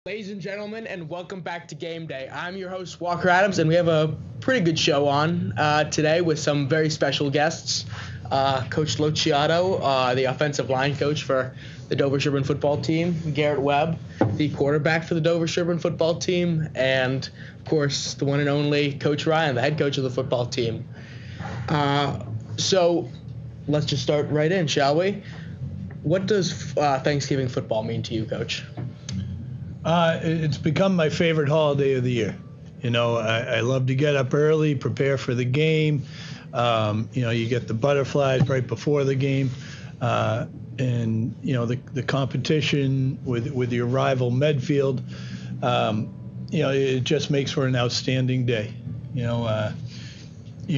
Ladies and gentlemen, and welcome back to Game Day. I'm your host, Walker Adams, and we have a pretty good show on today with some very special guests. Coach Luciato, the offensive line coach for the Dover Sherburne football team, Garrett Webb, the quarterback for the Dover Sherburne football team, and, of course, the one and only Coach Ryan, the head coach of the football team. So let's just start right in, shall we? What does Thanksgiving football mean to you, Coach? It's become my favorite holiday of the year. You know, I love to get up early, prepare for the game. You get the butterflies right before the game. And, the competition with your rival Medfield, it just makes for an outstanding day.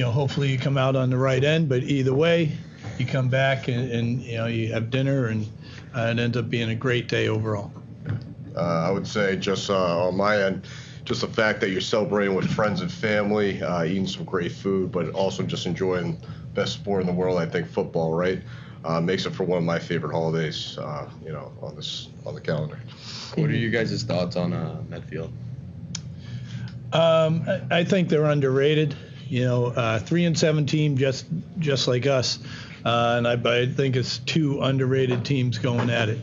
Hopefully you come out on the right end, but either way, you come back and you have dinner and it ends up being a great day overall. I would say just on my end, just the fact that you're celebrating with friends and family, eating some great food, but also just enjoying the best sport in the world, I think football, right? Makes it for one of my favorite holidays, on the calendar. What are you guys' thoughts on Medfield? I think they're underrated. 3-7 team just like us. And I think it's two underrated teams going at it.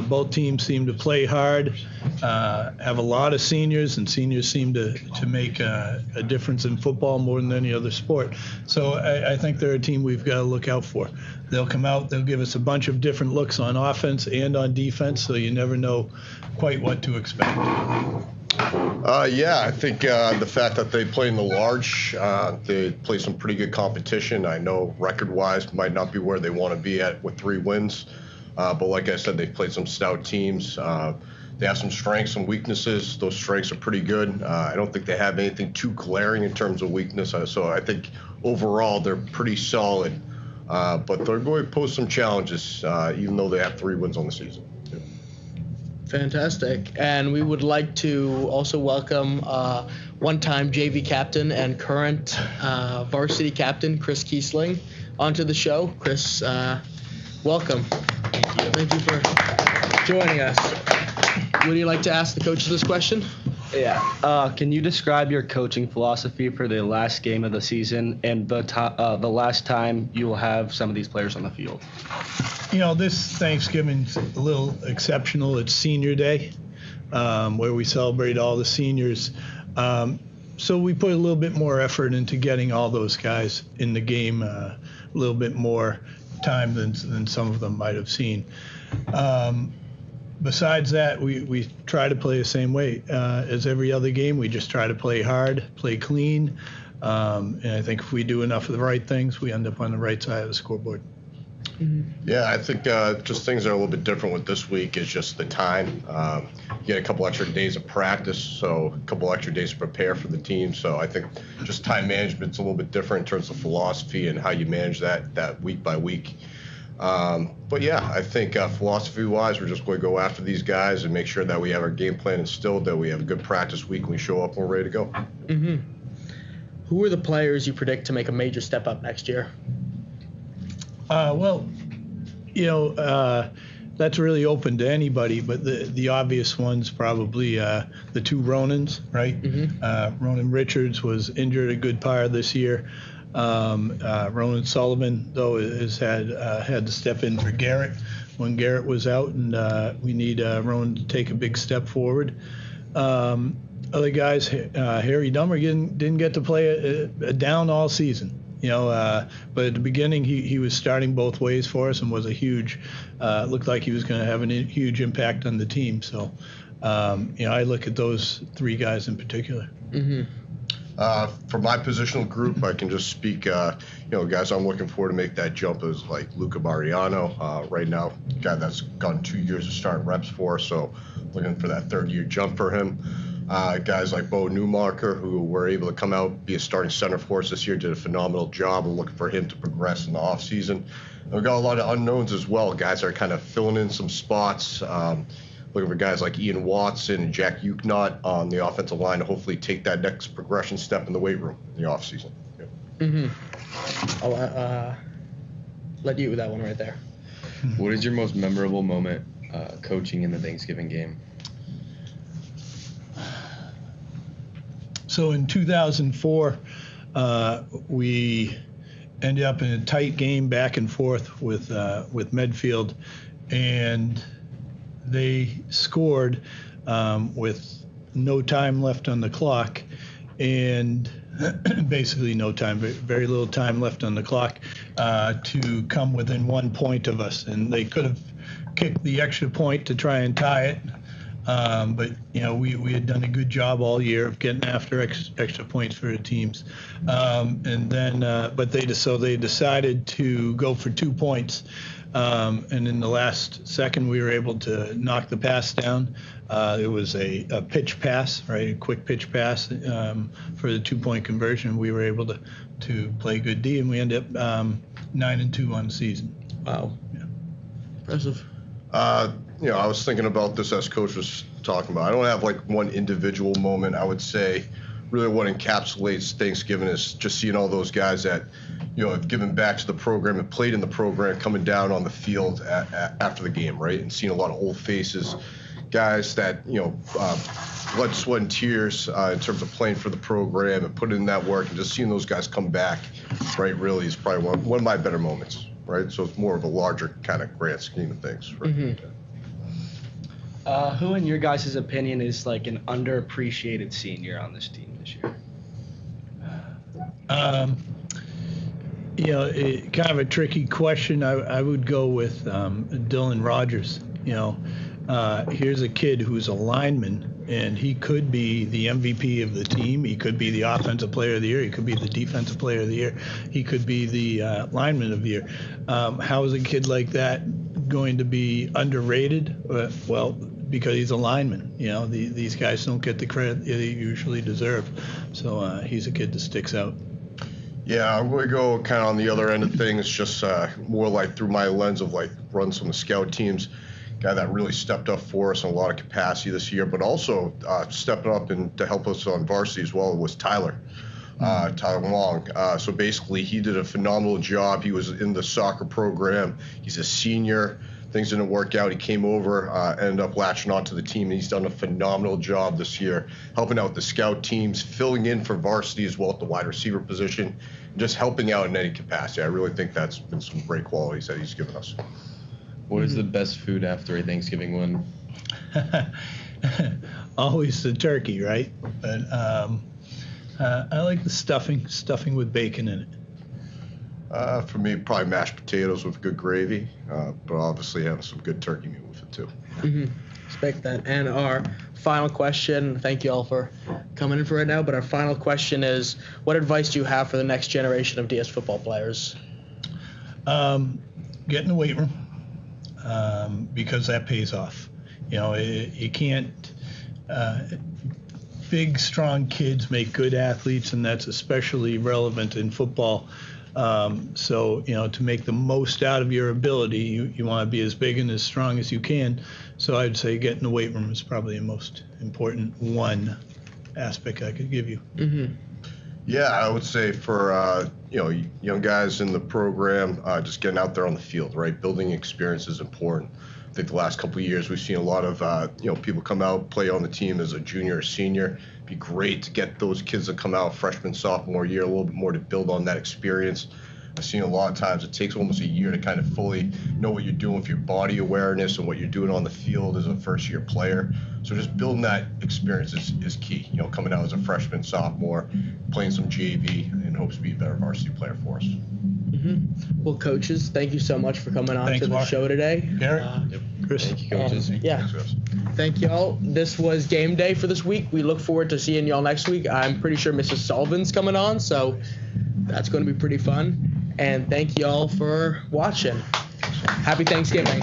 Both teams seem to play hard, have a lot of seniors, and seniors seem to make a difference in football more than any other sport. So I think they're a team we've got to look out for. They'll come out, they'll give us a bunch of different looks on offense and on defense, so you never know quite what to expect. I think the fact that they play in the large, they play some pretty good competition. I know record-wise might not be where they want to be at with 3 wins, but like I said, they've played some stout teams. They have some strengths, some weaknesses. Those strengths are pretty good. I don't think they have anything too glaring in terms of weakness, so I think overall they're pretty solid, but they're going to pose some challenges, even though they have 3 wins on the season. Fantastic. And we would like to also welcome one-time JV captain and current varsity captain, Chris Kiesling, onto the show. Chris, welcome. Thank you for joining us. Would you like to ask the coaches this question? Yeah. Can you describe your coaching philosophy for the last game of the season and the last time you will have some of these players on the field? This Thanksgiving's a little exceptional. It's senior day, where we celebrate all the seniors. So we put a little bit more effort into getting all those guys in the game, a little bit more time than some of them might have seen. Besides that, we try to play the same way as every other game. We just try to play hard, play clean, and I think if we do enough of the right things, we end up on the right side of the scoreboard. Mm-hmm. Yeah, I think just things are a little bit different with this week is just the time. You get a couple extra days of practice, so a couple extra days to prepare for the team. So I think just time management's a little bit different in terms of philosophy and how you manage that week by week. But yeah, I think philosophy-wise, we're just going to go after these guys and make sure that we have our game plan instilled, that we have a good practice week when we show up and we're ready to go. Mm-hmm. Who are the players you predict to make a major step up next year? That's really open to anybody, but the obvious ones probably the 2 Ronans, right? Mm-hmm. Ronan Richards was injured a good part of this year. Ronan Sullivan, though, has had to step in for Garrett when Garrett was out, and we need Ronan to take a big step forward. Other guys, Harry Dummer didn't get to play a down all season. But at the beginning, he was starting both ways for us and was a huge, looked like he was going to have a huge impact on the team. So, I look at those 3 guys in particular. Mm-hmm. For my positional group, I can just speak, guys I'm looking forward to make that jump is like Luca Mariano. Right now, a guy that's gotten 2 years of starting reps for us, so looking for that 3rd-year jump for him. Guys like Bo Newmarker, who were able to come out, be a starting center for us this year, did a phenomenal job. We're looking for him to progress in the offseason. And we've got a lot of unknowns as well. Guys are kind of filling in some spots. Looking for guys like Ian Watson and Jack Uknot on the offensive line to hopefully take that next progression step in the weight room in the offseason. Yeah. Mm-hmm. I'll let you with that one right there. What is your most memorable moment coaching in the Thanksgiving game? So in 2004, we ended up in a tight game back and forth with Medfield, and they scored with no time left on the clock, and basically no time, very little time left on the clock to come within 1 point of us. And they could have kicked the extra point to try and tie it. But we had done a good job all year of getting after extra points for the teams, and then but they decided to go for 2 points, and in the last second we were able to knock the pass down. It was a pitch pass, right, a quick pitch pass for the 2-point conversion. We were able to play good D, and we ended up 9-2 on the season. Wow. Yeah. Impressive. I was thinking about this as Coach was talking about. I don't have like one individual moment. I would say really what encapsulates Thanksgiving is just seeing all those guys that, have given back to the program and played in the program coming down on the field after the game, right? And seeing a lot of old faces, guys that, blood, sweat, and tears in terms of playing for the program and putting in that work, and just seeing those guys come back, right, really is probably one of my better moments, right? So it's more of a larger kind of grand scheme of things, right? Mm-hmm. Who, in your guys' opinion, is like an underappreciated senior on this team this year? Kind of a tricky question. I would go with Dylan Rogers. Here's a kid who's a lineman, and he could be the MVP of the team. He could be the offensive player of the year. He could be the defensive player of the year. He could be the lineman of the year. How is a kid like that going to be underrated? Well, because he's a lineman. These guys don't get the credit they usually deserve. So he's a kid that sticks out. Yeah, I'm going to go kind of on the other end of things, just more like through my lens of like runs from the scout teams. Guy that really stepped up for us in a lot of capacity this year, but also stepping up and to help us on varsity as well was Tyler Long. So basically, he did a phenomenal job. He was in the soccer program. He's a senior. Things didn't work out. He came over, ended up latching onto the team, and he's done a phenomenal job this year, helping out the scout teams, filling in for varsity as well at the wide receiver position, and just helping out in any capacity. I really think that's been some great qualities that he's given us. What is the best food after a Thanksgiving win? Always the turkey, right? But I like the stuffing with bacon in it. For me, probably mashed potatoes with good gravy, but obviously having some good turkey meat with it too. Mm-hmm. Respect that. And our final question, thank you all for coming in for right now, but our final question is, what advice do you have for the next generation of DS football players? Get in the weight room, because that pays off. You can't big, strong kids make good athletes, and that's especially relevant in football. So, to make the most out of your ability, you want to be as big and as strong as you can. So I'd say get in the weight room is probably the most important one aspect I could give you. Mm-hmm. Yeah, I would say for young guys in the program, just getting out there on the field, right? Building experience is important. I think the last couple of years we've seen a lot of people come out, play on the team as a junior or senior. It'd be great to get those kids that come out freshman, sophomore year a little bit more to build on that experience. I've seen a lot of times it takes almost a year to kind of fully know what you're doing with your body awareness and what you're doing on the field as a first-year player. So just building that experience is key. Coming out as a freshman, sophomore, playing some JV in hopes to be a better varsity player for us. Mm-hmm. Well, coaches, thank you so much for coming on Thanks, to the Mark. show today. Garrett? Chris? Thank you, coaches. Yeah. Thanks, guys. Thank y'all. This was game day for this week. We look forward to seeing y'all next week. I'm pretty sure Mrs. Sullivan's coming on, so that's going to be pretty fun. And thank y'all for watching. Happy Thanksgiving.